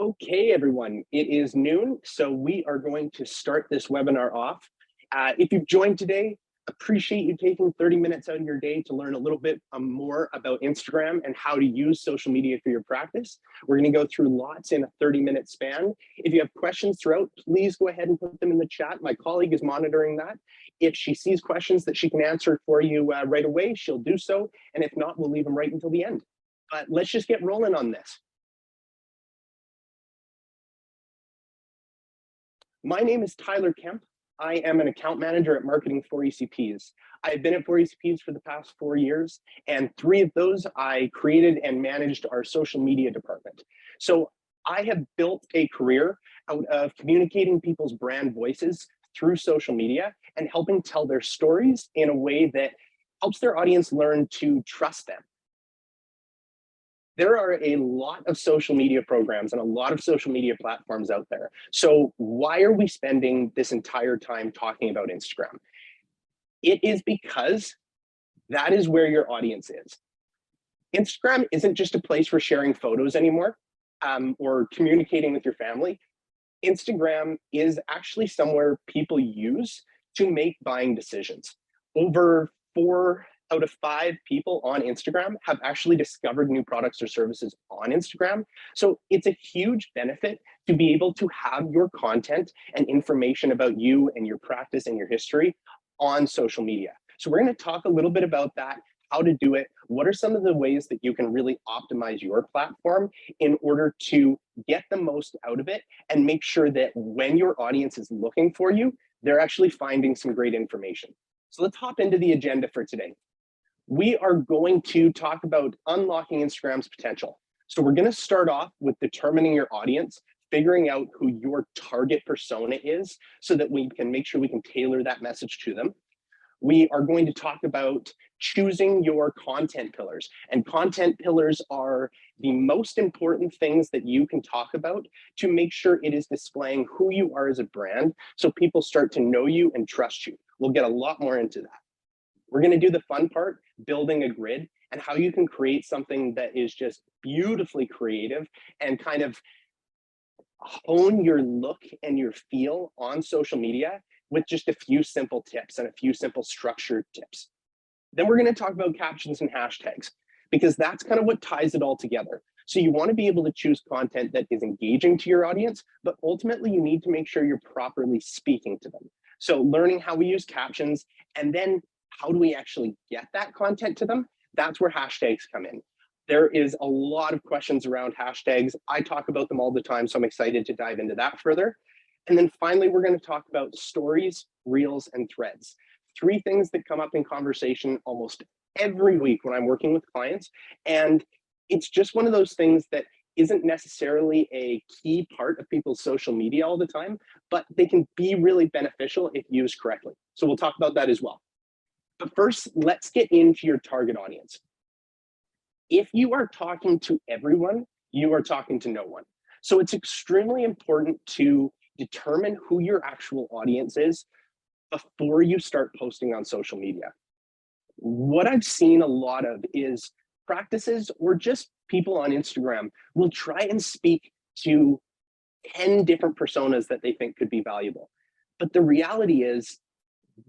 Okay, everyone, it is noon, so we are going to start this webinar off. If you've joined today, appreciate you taking 30 minutes out of your day to learn a little bit more about Instagram and how to use social media for your practice. We're going to go through lots in a 30-minute span. If you have questions throughout, please go ahead and put them in the chat. My colleague is monitoring that. If she sees questions that she can answer for you right away, she'll do so. And if not, we'll leave them right until the end. But let's just get rolling on this. My name is Tyler Kemp. I am an account manager at marketing for ECPs. I've been at 4ECPs for the past 4 years, and 3 of those I created and managed our social media department. So I have built a career out of communicating people's brand voices through social media and helping tell their stories in a way that helps their audience learn to trust them. There are a lot of social media programs and a lot of social media platforms out there. So why are we spending this entire time talking about Instagram? It is because that is where your audience is. Instagram isn't just a place for sharing photos anymore or communicating with your family. Instagram is actually somewhere people use to make buying decisions. Over 4 out of 5 people on Instagram have actually discovered new products or services on Instagram. So it's a huge benefit to be able to have your content and information about you and your practice and your history on social media. So we're going to talk a little bit about that, how to do it, what are some of the ways that you can really optimize your platform in order to get the most out of it and make sure that when your audience is looking for you, they're actually finding some great information. So let's hop into the agenda for today. We are going to talk about unlocking Instagram's potential. So we're going to start off with determining your audience, figuring out who your target persona is so that we can make sure we can tailor that message to them. We are going to talk about choosing your content pillars. And content pillars are the most important things that you can talk about to make sure it is displaying who you are as a brand so people start to know you and trust you. We'll get a lot more into that. We're going to do the fun part, building a grid, and how you can create something that is just beautifully creative and kind of hone your look and your feel on social media with just a few simple tips and a few simple structured tips. Then we're going to talk about captions and hashtags, because that's kind of what ties it all together. So you want to be able to choose content that is engaging to your audience, but ultimately you need to make sure you're properly speaking to them. So learning how we use captions, and then how do we actually get that content to them? That's where hashtags come in. There is a lot of questions around hashtags. I talk about them all the time, so I'm excited to dive into that further. And then finally, we're going to talk about stories, reels, and threads. 3 things that come up in conversation almost every week when I'm working with clients. And it's just one of those things that isn't necessarily a key part of people's social media all the time, but they can be really beneficial if used correctly. So we'll talk about that as well. But first, let's get into your target audience. If you are talking to everyone, you are talking to no one. So it's extremely important to determine who your actual audience is before you start posting on social media. What I've seen a lot of is practices or just people on Instagram will try and speak to 10 different personas that they think could be valuable. But the reality is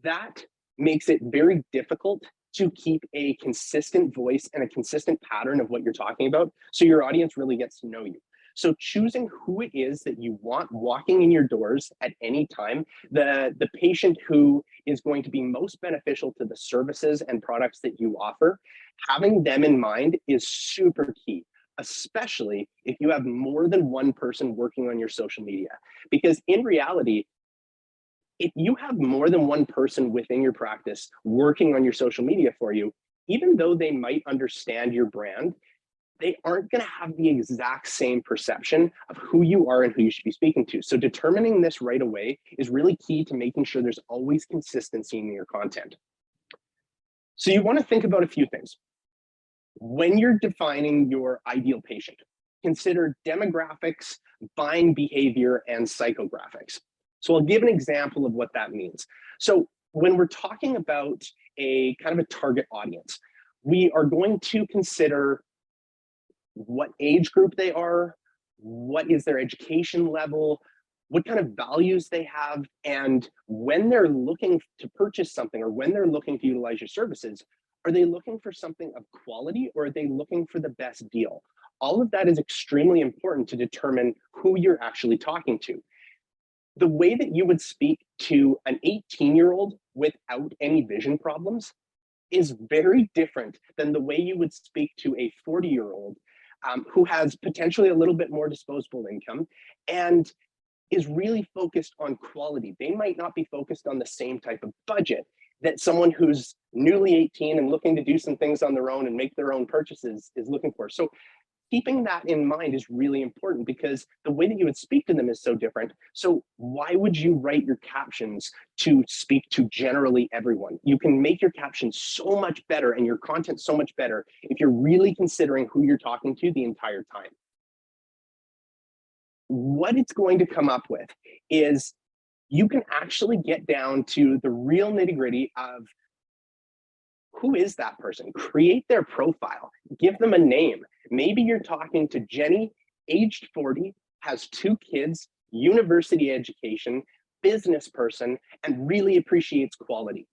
that makes it very difficult to keep a consistent voice and a consistent pattern of what you're talking about so your audience really gets to know you. So choosing who it is that you want walking in your doors at any time, the patient who is going to be most beneficial to the services and products that you offer, having them in mind is super key, especially if you have more than one person working on your social media. Because in reality, if you have more than one person within your practice working on your social media for you, even though they might understand your brand, they aren't going to have the exact same perception of who you are and who you should be speaking to. So determining this right away is really key to making sure there's always consistency in your content. So you want to think about a few things. When you're defining your ideal patient, consider demographics, buying behavior, and psychographics. So I'll give an example of what that means. So when we're talking about a kind of a target audience, we are going to consider what age group they are, what is their education level, what kind of values they have, and when they're looking to purchase something or when they're looking to utilize your services, are they looking for something of quality or are they looking for the best deal? All of that is extremely important to determine who you're actually talking to. The way that you would speak to an 18-year-old without any vision problems is very different than the way you would speak to a 40-year-old who has potentially a little bit more disposable income and is really focused on quality. They might not be focused on the same type of budget that someone who's newly 18 and looking to do some things on their own and make their own purchases is looking for. So keeping that in mind is really important because the way that you would speak to them is so different. So why would you write your captions to speak to generally everyone? You can make your captions so much better and your content so much better if you're really considering who you're talking to the entire time. What it's going to come up with is you can actually get down to the real nitty-gritty of who is that person? Create their profile, give them a name. Maybe you're talking to Jenny, aged 40, has 2 kids, university education, business person, and really appreciates quality.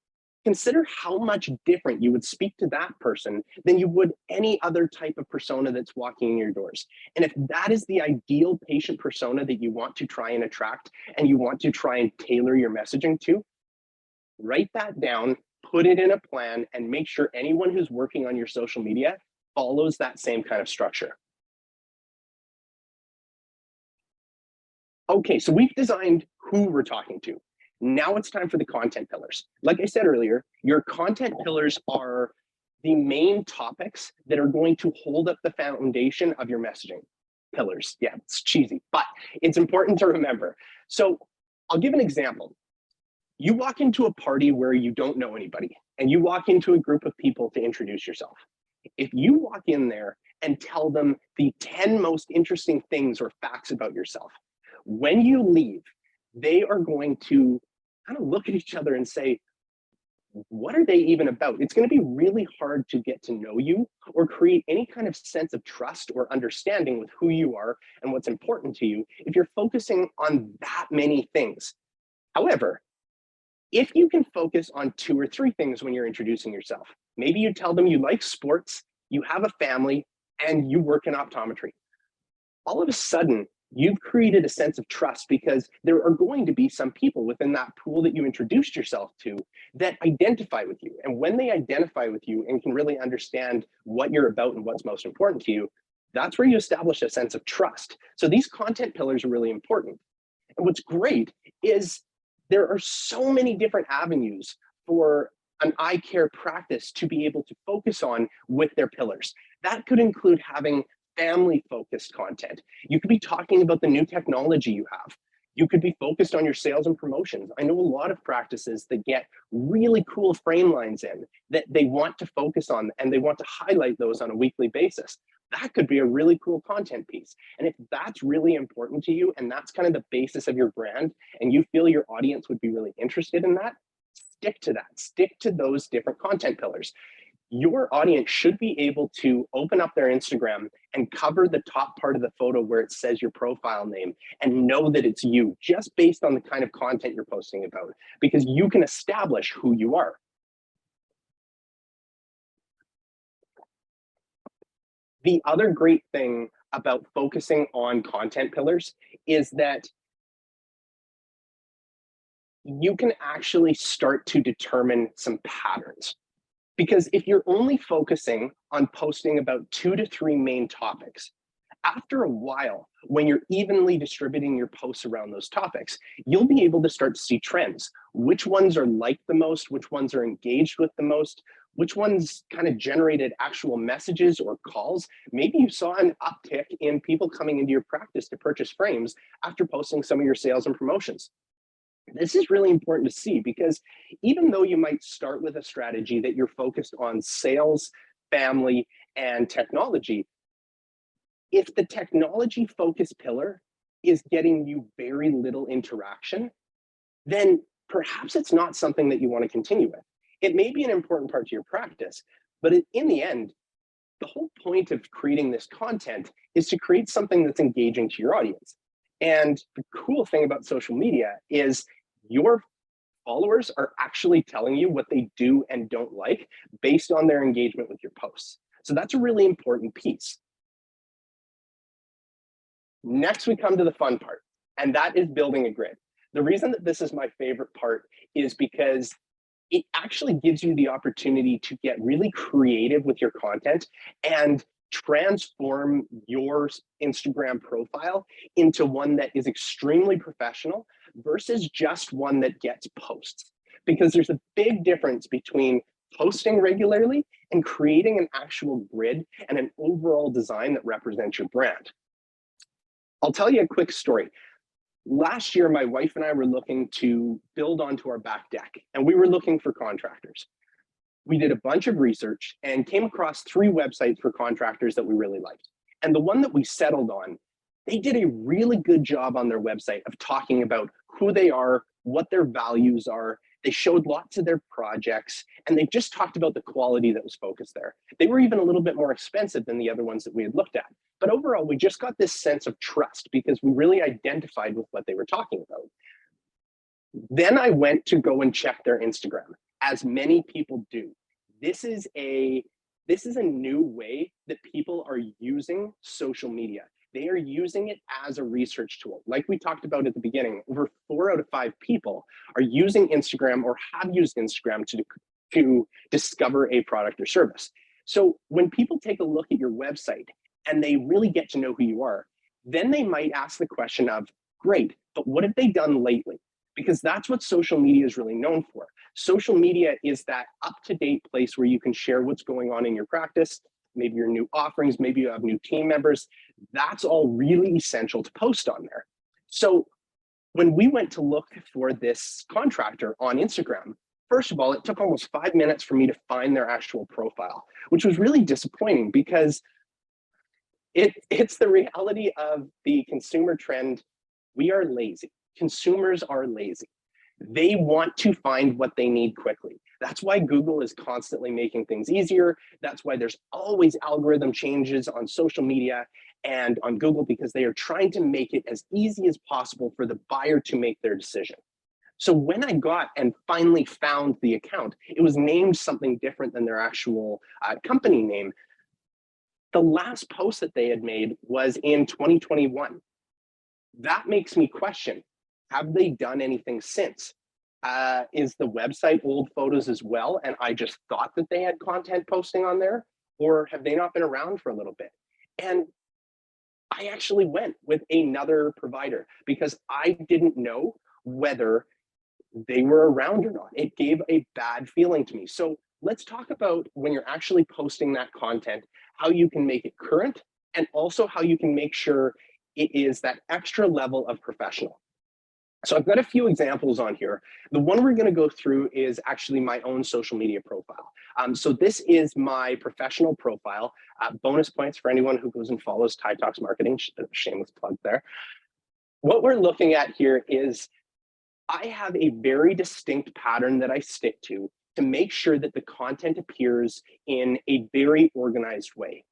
Consider how much different you would speak to that person than you would any other type of persona that's walking in your doors. And if that is the ideal patient persona that you want to try and attract and you want to try and tailor your messaging to, write that down, put it in a plan, and make sure anyone who's working on your social media follows that same kind of structure. Okay, so we've designed who we're talking to. Now it's time for the content pillars. Like I said earlier, your content pillars are the main topics that are going to hold up the foundation of your messaging. Pillars, yeah, it's cheesy, but it's important to remember. So I'll give an example. You walk into a party where you don't know anybody, and you walk into a group of people to introduce yourself. If you walk in there and tell them the 10 most interesting things or facts about yourself, when you leave, they are going to kind of look at each other and say, what are they even about? It's going to be really hard to get to know you or create any kind of sense of trust or understanding with who you are and what's important to you if you're focusing on that many things. However, if you can focus on 2 or 3 things when you're introducing yourself, maybe you tell them you like sports, you have a family, and you work in optometry. All of a sudden, you've created a sense of trust because there are going to be some people within that pool that you introduced yourself to that identify with you. And when they identify with you and can really understand what you're about and what's most important to you, that's where you establish a sense of trust. So these content pillars are really important. And what's great is there are so many different avenues for an eye care practice to be able to focus on with their pillars. That could include having family-focused content. You could be talking about the new technology you have. You could be focused on your sales and promotions. I know a lot of practices that get really cool frame lines in that they want to focus on and they want to highlight those on a weekly basis. That could be a really cool content piece. And if that's really important to you and that's kind of the basis of your brand and you feel your audience would be really interested in that, stick to that. Stick to those different content pillars. Your audience should be able to open up their Instagram and cover the top part of the photo where it says your profile name and know that it's you just based on the kind of content you're posting about, because you can establish who you are. The other great thing about focusing on content pillars is that you can actually start to determine some patterns. Because if you're only focusing on posting about 2 to 3 main topics, after a while, when you're evenly distributing your posts around those topics, you'll be able to start to see trends. Which ones are liked the most, which ones are engaged with the most, which ones kind of generated actual messages or calls. Maybe you saw an uptick in people coming into your practice to purchase frames after posting some of your sales and promotions. This is really important to see because even though you might start with a strategy that you're focused on sales, family, and technology, if the technology focus pillar is getting you very little interaction, then perhaps it's not something that you want to continue with. It may be an important part to your practice, but in the end, the whole point of creating this content is to create something that's engaging to your audience. And the cool thing about social media is your followers are actually telling you what they do and don't like based on their engagement with your posts. So that's a really important piece. Next, we come to the fun part, and that is building a grid. The reason that this is my favorite part is because it actually gives you the opportunity to get really creative with your content and transform your Instagram profile into one that is extremely professional versus just one that gets posts. Because there's a big difference between posting regularly and creating an actual grid and an overall design that represents your brand. I'll tell you a quick story. Last year, my wife and I were looking to build onto our back deck, and we were looking for contractors. We did a bunch of research and came across 3 websites for contractors that we really liked. And the one that we settled on, they did a really good job on their website of talking about who they are, what their values are. They showed lots of their projects, and they just talked about the quality that was focused there. They were even a little bit more expensive than the other ones that we had looked at. But overall, we just got this sense of trust because we really identified with what they were talking about. Then I went to go and check their Instagram, as many people do. This is a new way that people are using social media. They are using it as a research tool. Like we talked about at the beginning, over 4 out of 5 people are using Instagram or have used Instagram to discover a product or service. So when people take a look at your website and they really get to know who you are, then they might ask the question of, great, but what have they done lately? Because that's what social media is really known for. Social media is that up-to-date place where you can share what's going on in your practice, maybe your new offerings, maybe you have new team members. That's all really essential to post on there. So when we went to look for this contractor on Instagram, first of all, it took almost 5 minutes for me to find their actual profile, which was really disappointing because it's the reality of the consumer trend. We are lazy. Consumers are lazy. They want to find what they need quickly. That's why Google is constantly making things easier. That's why there's always algorithm changes on social media and on Google, because they are trying to make it as easy as possible for the buyer to make their decision. So when I got and finally found the account, it was named something different than their actual company name. The last post that they had made was in 2021. That makes me question, have they done anything since? Is the website old photos as well, and I just thought that they had content posting on there? Or have they not been around for a little bit? And I actually went with another provider because I didn't know whether they were around or not. It gave a bad feeling to me. So let's talk about when you're actually posting that content, how you can make it current, and also how you can make sure it is that extra level of professional. So I've got a few examples on here. The one we're going to go through is actually my own social media profile. So this is my professional profile. Bonus points for anyone who goes and follows Tide Talks Marketing. Shameless plug there. What we're looking at here is I have a very distinct pattern that I stick to make sure that the content appears in a very organized way.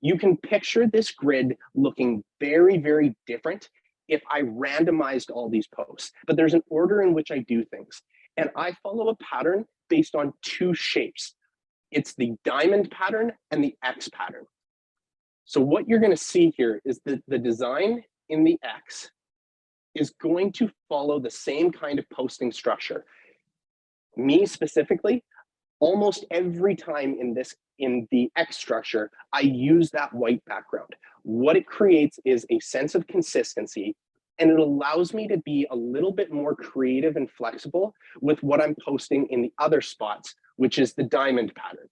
You can picture this grid looking very, very different if I randomized all these posts, but there's an order in which I do things. And I follow a pattern based on 2 shapes. It's the diamond pattern and the X pattern. So what you're going to see here is that the design in the X is going to follow the same kind of posting structure. Me specifically, almost every time in the X structure, I use that white background. What it creates is a sense of consistency, and it allows me to be a little bit more creative and flexible with what I'm posting in the other spots, which is the diamond pattern.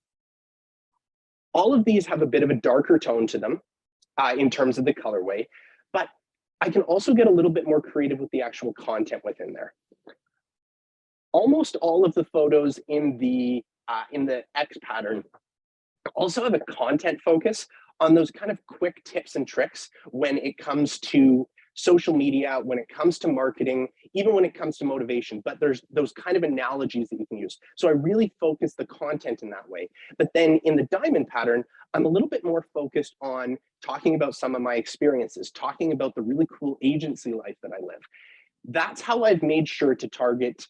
All of these have a bit of a darker tone to them in terms of the colorway, but I can also get a little bit more creative with the actual content within there. Almost all of the photos in the X pattern also have a content focus on those kind of quick tips and tricks when it comes to social media, when it comes to marketing, even when it comes to motivation, but there's those kind of analogies that you can use. So I really focus the content in that way. But then in the diamond pattern, I'm a little bit more focused on talking about some of my experiences, talking about the really cool agency life that I live. That's how I've made sure to target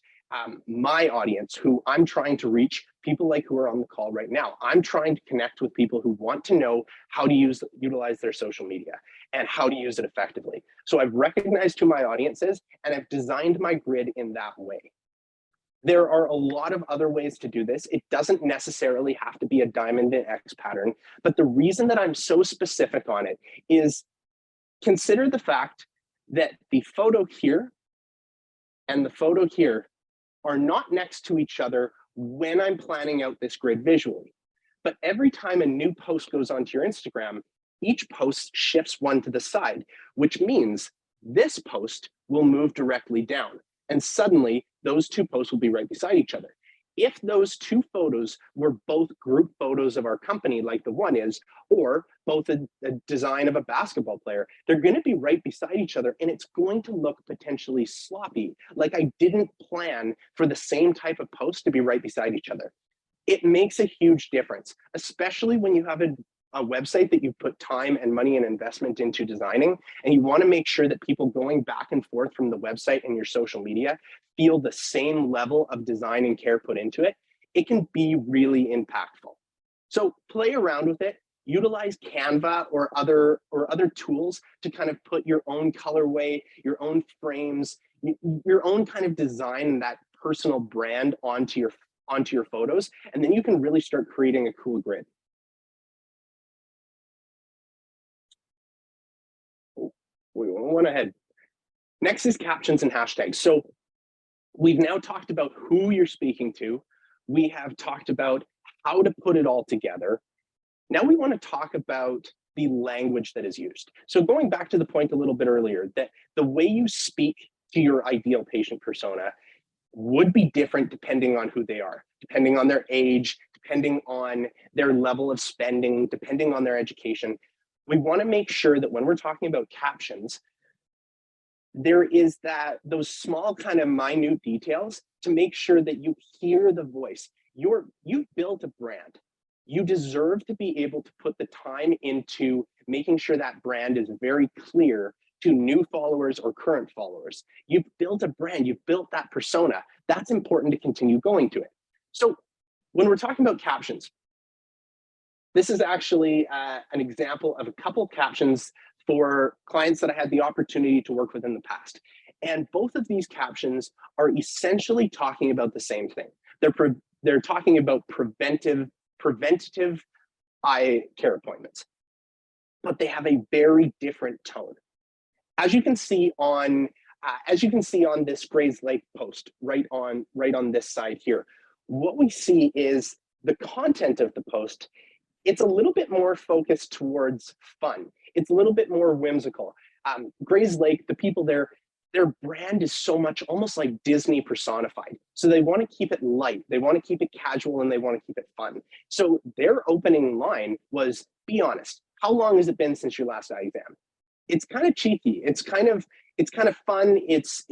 my audience, who I'm trying to reach, people like who are on the call right now. I'm trying to connect with people who want to know how to utilize their social media and how to use it effectively. So I've recognized who my audience is, and I've designed my grid in that way. There are a lot of other ways to do this. It doesn't necessarily have to be a diamond and X pattern, but the reason that I'm so specific on it is consider the fact that the photo here and the photo here are not next to each other when I'm planning out this grid visually. But every time a new post goes onto your Instagram, each post shifts one to the side, which means this post will move directly down. And suddenly those two posts will be right beside each other. If those two photos were both group photos of our company, like the one is, or both a design of a basketball player, they're going to be right beside each other, and it's going to look potentially sloppy, like I didn't plan for the same type of post to be right beside each other. It makes a huge difference, especially when you have a website that you put time and money and investment into designing, and you want to make sure that people going back and forth from the website and your social media feel the same level of design and care put into it. It can be really impactful. So play around with it, utilize Canva or other tools to kind of put your own colorway, your own frames, your own kind of design and that personal brand onto your photos, and then you can really start creating a cool grid. We went ahead. Next is captions and hashtags. So we've now talked about who you're speaking to. We have talked about how to put it all together. Now we want to talk about the language that is used. So going back to the point a little bit earlier, that the way you speak to your ideal patient persona would be different depending on who they are, depending on their age, depending on their level of spending, depending on their education. We want to make sure that when we're talking about captions, there is those small kind of minute details to make sure that you hear the voice. You've built a brand. You deserve to be able to put the time into making sure that brand is very clear to new followers or current followers. You've built a brand, you've built that persona. That's important to continue going to it. So when we're talking about captions, this is actually an example of a couple captions for clients that I had the opportunity to work with in the past. And both of these captions are essentially talking about the same thing. They're talking about preventative eye care appointments, but they have a very different tone. As you can see on this Gray's Lake post, right on this side here, what we see is the content of the post. It's a little bit more focused towards fun. It's a little bit more whimsical. Gray's Lake, the people there, their brand is so much almost like Disney personified. So they want to keep it light, they want to keep it casual, and they want to keep it fun. So their opening line was, "Be honest, how long has it been since your last eye exam?" It's kind of cheeky. It's kind of fun. It's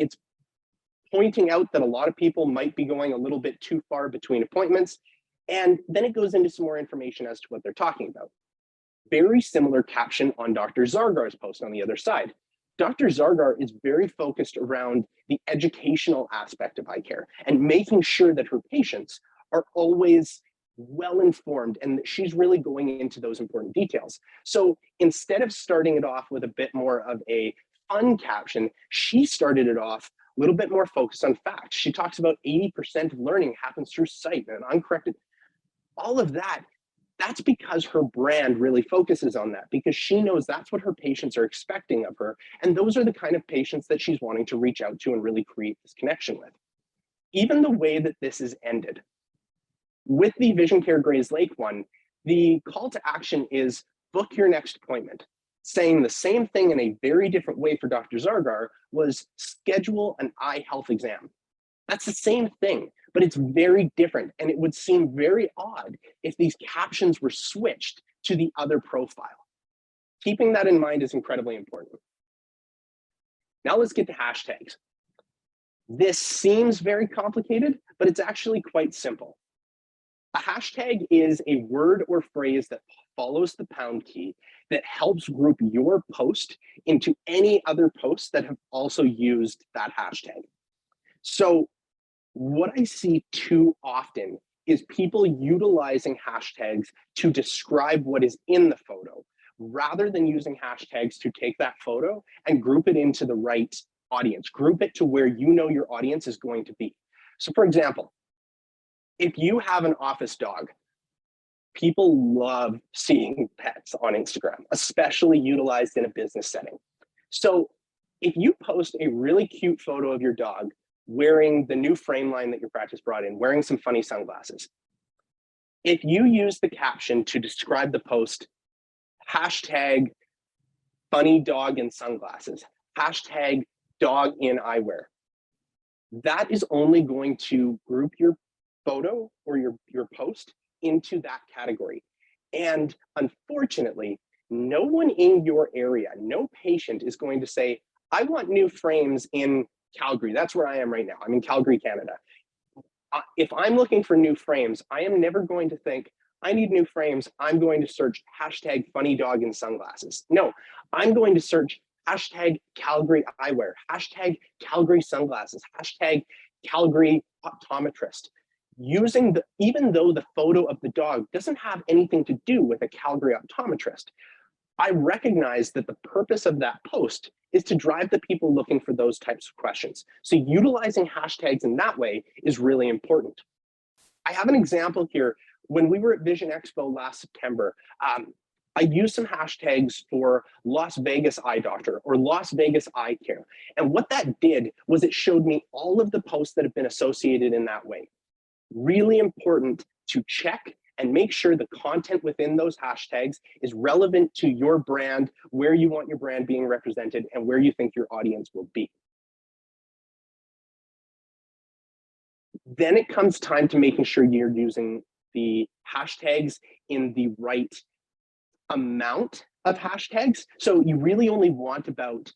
pointing out that a lot of people might be going a little bit too far between appointments. And then it goes into some more information as to what they're talking about. Very similar caption on Dr. Zargar's post on the other side. Dr. Zargar is very focused around the educational aspect of eye care and making sure that her patients are always well informed and that she's really going into those important details. So instead of starting it off with a bit more of a fun caption, she started it off a little bit more focused on facts. She talks about 80% of learning happens through sight and uncorrected. All of that, that's because her brand really focuses on that, because she knows that's what her patients are expecting of her. And those are the kind of patients that she's wanting to reach out to and really create this connection with. Even the way that this is ended. With the Vision Care Gray's Lake one, the call to action is book your next appointment. Saying the same thing in a very different way for Dr. Zargar was schedule an eye health exam. That's the same thing, but it's very different. And it would seem very odd if these captions were switched to the other profile. Keeping that in mind is incredibly important. Now let's get to hashtags. This seems very complicated, but it's actually quite simple. A hashtag is a word or phrase that follows the pound key that helps group your post into any other posts that have also used that hashtag. So what I see too often is people utilizing hashtags to describe what is in the photo, rather than using hashtags to take that photo and group it into the right audience, group it to where you know your audience is going to be. So for example, if you have an office dog, people love seeing pets on Instagram, especially utilized in a business setting. So if you post a really cute photo of your dog wearing the new frame line that your practice brought in, wearing some funny sunglasses, if you use the caption to describe the post, hashtag funny dog in sunglasses, hashtag dog in eyewear, that is only going to group your photo or your post into that category. And unfortunately, no one in your area, no patient is going to say, I want new frames in Calgary. That's where I am right now. I'm in Calgary, Canada. If I'm looking for new frames, I am never going to think, I need new frames. I'm going to search hashtag funny dog in sunglasses. No, I'm going to search hashtag Calgary eyewear, hashtag Calgary sunglasses, hashtag Calgary optometrist. Even though the photo of the dog doesn't have anything to do with a Calgary optometrist, I recognize that the purpose of that post is to drive the people looking for those types of questions. So utilizing hashtags in that way is really important. I have an example here. When we were at Vision Expo last September, I used some hashtags for Las Vegas eye doctor or Las Vegas eye care. And what that did was it showed me all of the posts that have been associated in that way. Really important to check and make sure the content within those hashtags is relevant to your brand, where you want your brand being represented, and where you think your audience will be. Then it comes time to making sure you're using the hashtags in the right amount of hashtags. So you really only want about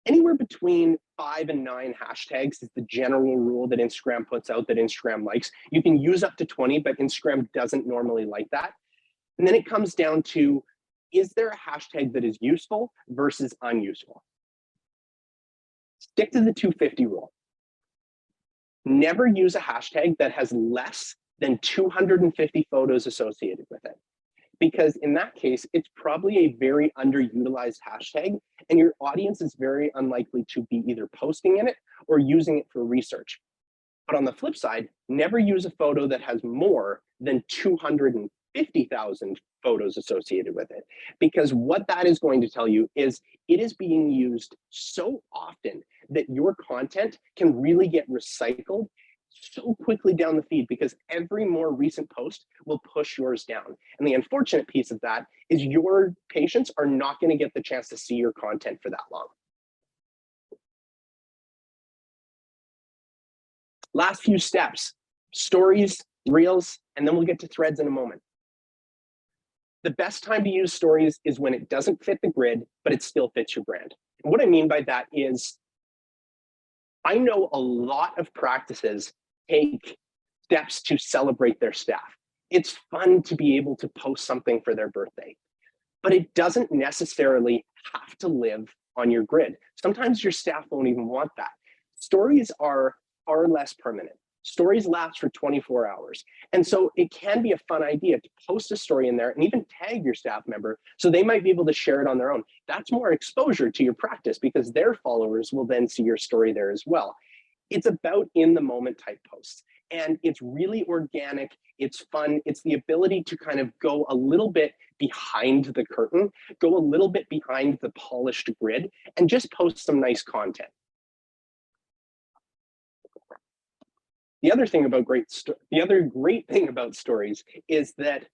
anywhere between 5 and 9 hashtags is the general rule that Instagram puts out, that Instagram likes. You can use up to 20, but Instagram doesn't normally like that. And then it comes down to, is there a hashtag that is useful versus unuseful? Stick to the 250 rule. Never use a hashtag that has less than 250 photos associated with it, because in that case, it's probably a very underutilized hashtag, and your audience is very unlikely to be either posting in it or using it for research. But on the flip side, never use a photo that has more than 250,000 photos associated with it, because what that is going to tell you is it is being used so often that your content can really get recycled so quickly down the feed, because every more recent post will push yours down. And the unfortunate piece of that is your patients are not going to get the chance to see your content for that long. Last few steps: stories, reels, and then we'll get to threads in a moment. The best time to use stories is when it doesn't fit the grid, but it still fits your brand. And what I mean by that is, I know a lot of practices take steps to celebrate their staff. It's fun to be able to post something for their birthday, but it doesn't necessarily have to live on your grid. Sometimes your staff won't even want that. Stories are far less permanent. Stories last for 24 hours. And so it can be a fun idea to post a story in there and even tag your staff member so they might be able to share it on their own. That's more exposure to your practice because their followers will then see your story there as well. It's about in the moment type posts. And it's really organic, it's fun, it's the ability to kind of go a little bit behind the curtain, go a little bit behind the polished grid, and just post some nice content. The other great thing about stories is that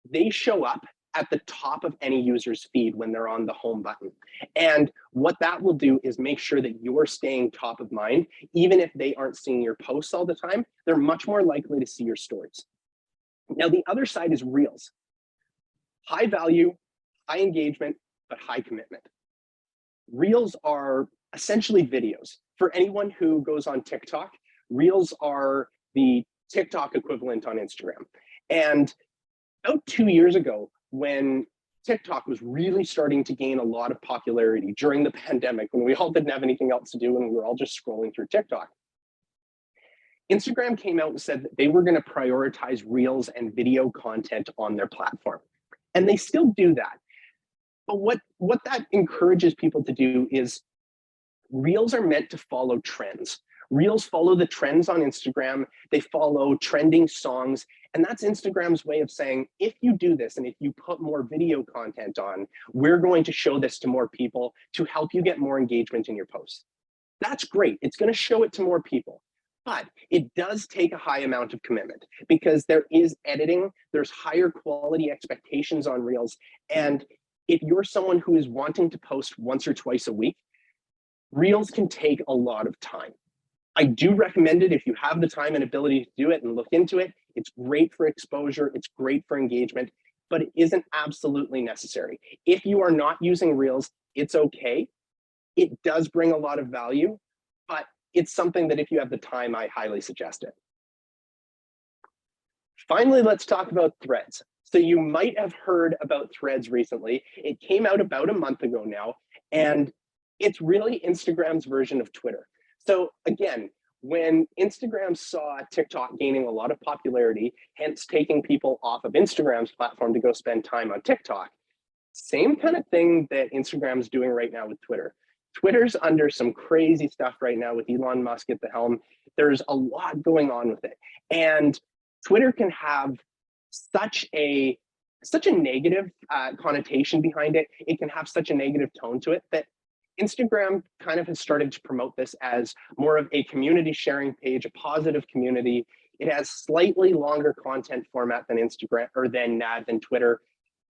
they show up at the top of any user's feed when they're on the home button. And what that will do is make sure that you're staying top of mind. Even if they aren't seeing your posts all the time, they're much more likely to see your stories. Now, the other side is reels. High value, high engagement, but high commitment. Reels are essentially videos. For anyone who goes on TikTok, Reels are the TikTok equivalent on Instagram. And about 2 years ago, when TikTok was really starting to gain a lot of popularity during the pandemic, when we all didn't have anything else to do and we were all just scrolling through TikTok, Instagram came out and said that they were going to prioritize Reels and video content on their platform. And they still do that. But what that encourages people to do is Reels are meant to follow trends. Reels follow the trends on Instagram. They follow trending songs. And that's Instagram's way of saying, if you do this and if you put more video content on, we're going to show this to more people to help you get more engagement in your posts. That's great. It's going to show it to more people. But it does take a high amount of commitment because there is editing, there's higher quality expectations on Reels. And if you're someone who is wanting to post once or twice a week, Reels can take a lot of time. I do recommend it if you have the time and ability to do it and look into it. It's great for exposure, it's great for engagement, but it isn't absolutely necessary. If you are not using Reels, it's okay. It does bring a lot of value, but it's something that if you have the time, I highly suggest it. Finally, let's talk about Threads. So you might have heard about Threads recently. It came out about a month ago now, and it's really Instagram's version of Twitter. So again, when Instagram saw TikTok gaining a lot of popularity, hence taking people off of Instagram's platform to go spend time on TikTok, same kind of thing that Instagram's doing right now with Twitter. Twitter's under some crazy stuff right now with Elon Musk at the helm. There's a lot going on with it. And Twitter can have such a negative connotation behind it. It can have such a negative tone to it that Instagram kind of has started to promote this as more of a community sharing page, a positive community. It has slightly longer content format than Instagram or than Twitter.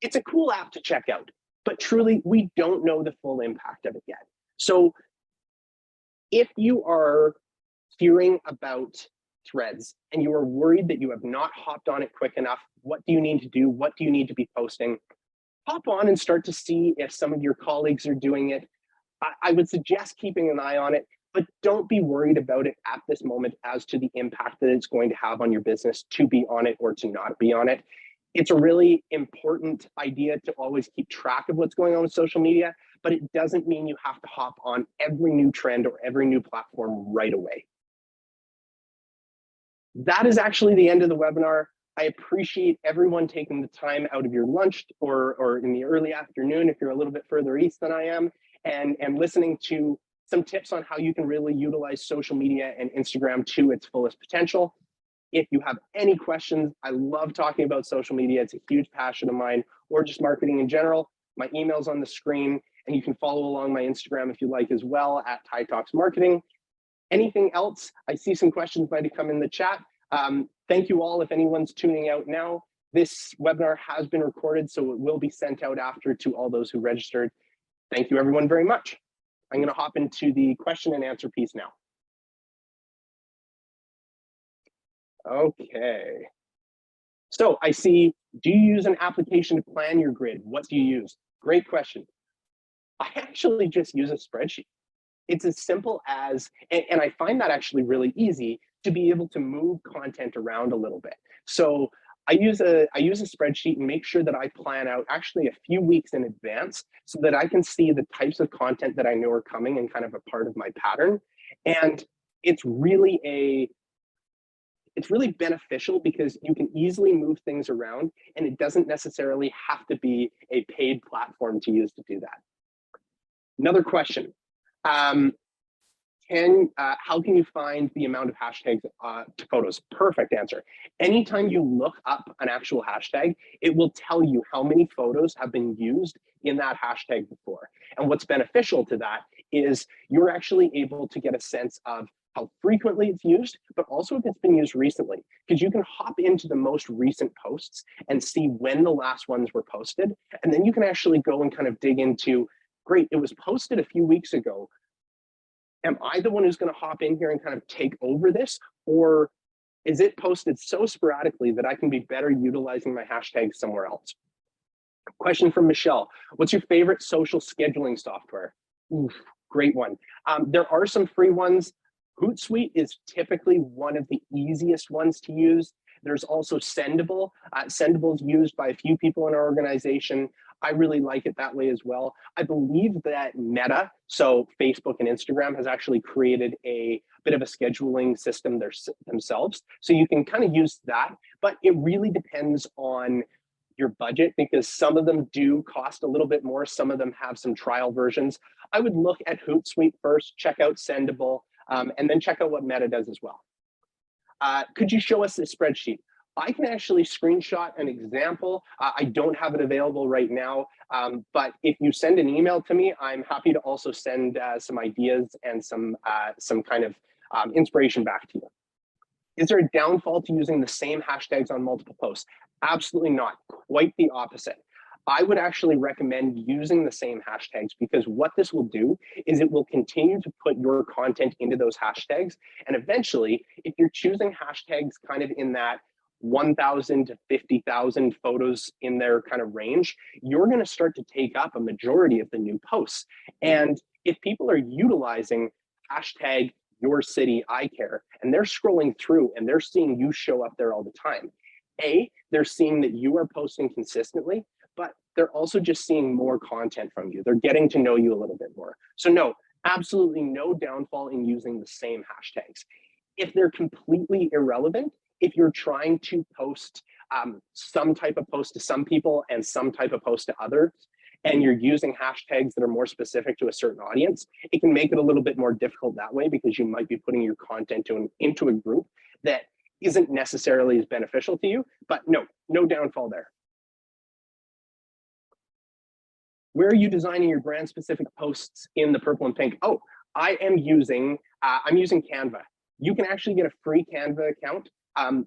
It's a cool app to check out, but truly we don't know the full impact of it yet. So if you are hearing about Threads and you are worried that you have not hopped on it quick enough, what do you need to do? What do you need to be posting? Hop on and start to see if some of your colleagues are doing it. I would suggest keeping an eye on it, but don't be worried about it at this moment as to the impact that it's going to have on your business to be on it or to not be on it. It's a really important idea to always keep track of what's going on with social media, but it doesn't mean you have to hop on every new trend or every new platform right away. That is actually the end of the webinar. I appreciate everyone taking the time out of your lunch or in the early afternoon if you're a little bit further east than I am, and listening to some tips on how you can really utilize social media and Instagram to its fullest potential. If you have any questions, I love talking about social media. It's a huge passion of mine, or just marketing in general. My email's on the screen, and you can follow along my Instagram if you like as well at Ty Talks Marketing. Anything else? I see some questions might have come in the chat. Thank you all if anyone's tuning out now. This webinar has been recorded, so it will be sent out after to all those who registered. Thank you everyone very much. I'm going to hop into the question and answer piece now. Okay. So I see, do you use an application to plan your grid? What do you use? Great question. I actually just use a spreadsheet. It's as simple as, and I find that actually really easy to be able to move content around a little bit. So I use a spreadsheet and make sure that I plan out actually a few weeks in advance so that I can see the types of content that I know are coming and kind of a part of my pattern. And it's really beneficial because you can easily move things around and it doesn't necessarily have to be a paid platform to use to do that. Another question. How can you find the amount of hashtags to photos? Perfect answer. Anytime you look up an actual hashtag, it will tell you how many photos have been used in that hashtag before. And what's beneficial to that is you're actually able to get a sense of how frequently it's used, but also if it's been used recently, because you can hop into the most recent posts and see when the last ones were posted. And then you can actually go and kind of dig into, great, it was posted a few weeks ago. Am I the one who's going to hop in here and kind of take over this? Or is it posted so sporadically that I can be better utilizing my hashtags somewhere else? Question from Michelle. What's your favorite social scheduling software? Oof. Great one. There are some free ones. Hootsuite is typically one of the easiest ones to use. There's also Sendable. Sendable is used by a few people in our organization. I really like it that way as well. I believe that Meta, so Facebook and Instagram, has actually created a bit of a scheduling system themselves. So you can kind of use that, but it really depends on your budget because some of them do cost a little bit more. Some of them have some trial versions. I would look at Hootsuite first, check out Sendable, and then check out what Meta does as well. Could you show us this spreadsheet? I can actually screenshot an example. I don't have it available right now, but if you send an email to me, I'm happy to also send some ideas and some kind of inspiration back to you. Is there a downfall to using the same hashtags on multiple posts? Absolutely not, quite the opposite. I would actually recommend using the same hashtags because what this will do is it will continue to put your content into those hashtags. And eventually, if you're choosing hashtags kind of in that 1,000 to 50,000 photos in their kind of range, you're going to start to take up a majority of the new posts. And if people are utilizing hashtag your city I care and they're scrolling through and they're seeing you show up there all the time, they're seeing that you are posting consistently, but they're also just seeing more content from you. They're getting to know you a little bit more. So no, absolutely no downfall in using the same hashtags. If they're completely irrelevant, if you're trying to post some type of post to some people and some type of post to others, and you're using hashtags that are more specific to a certain audience, it can make it a little bit more difficult that way because you might be putting your content into a group that isn't necessarily as beneficial to you, but no downfall there. Where are you designing your brand specific posts in the purple and pink? Oh, I'm using Canva. You can actually get a free Canva account.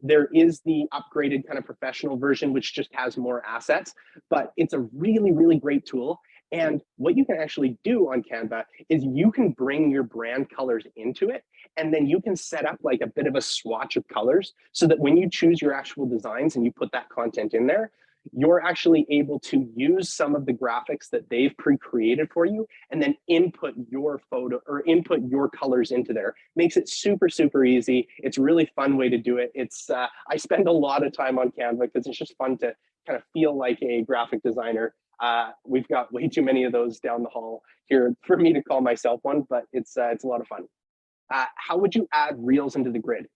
There is the upgraded kind of professional version, which just has more assets, but it's a really, really great tool. And what you can actually do on Canva is you can bring your brand colors into it, and then you can set up like a bit of a swatch of colors so that when you choose your actual designs and you put that content in there, you're actually able to use some of the graphics that they've pre-created for you and then input your photo or input your colors into there. Makes it super, super easy. It's a really fun way to do it. It's I spend a lot of time on Canva because it's just fun to kind of feel like a graphic designer. We've got way too many of those down the hall here for me to call myself one, but it's a lot of fun. How would you add reels into the grid?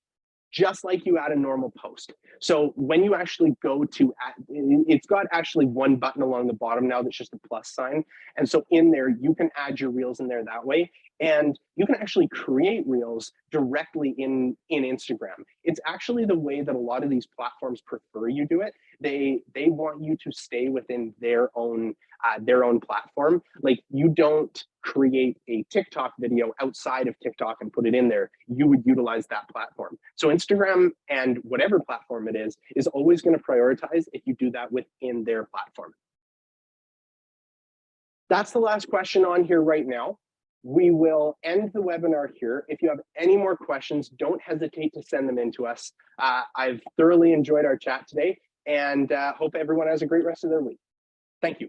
Just like you add a normal post. So when you actually go to add, it's got actually one button along the bottom now that's just a plus sign. And so in there, you can add your reels in there that way. And you can actually create reels directly in Instagram. It's actually the way that a lot of these platforms prefer you do it. They want you to stay within their own platform. Like you don't create a TikTok video outside of TikTok and put it in there. You would utilize that platform. So Instagram and whatever platform it is always going to prioritize if you do that within their platform. That's the last question on here right now. We will end the webinar here. If you have any more questions, don't hesitate to send them in to us. I've thoroughly enjoyed our chat today and hope everyone has a great rest of their week. Thank you.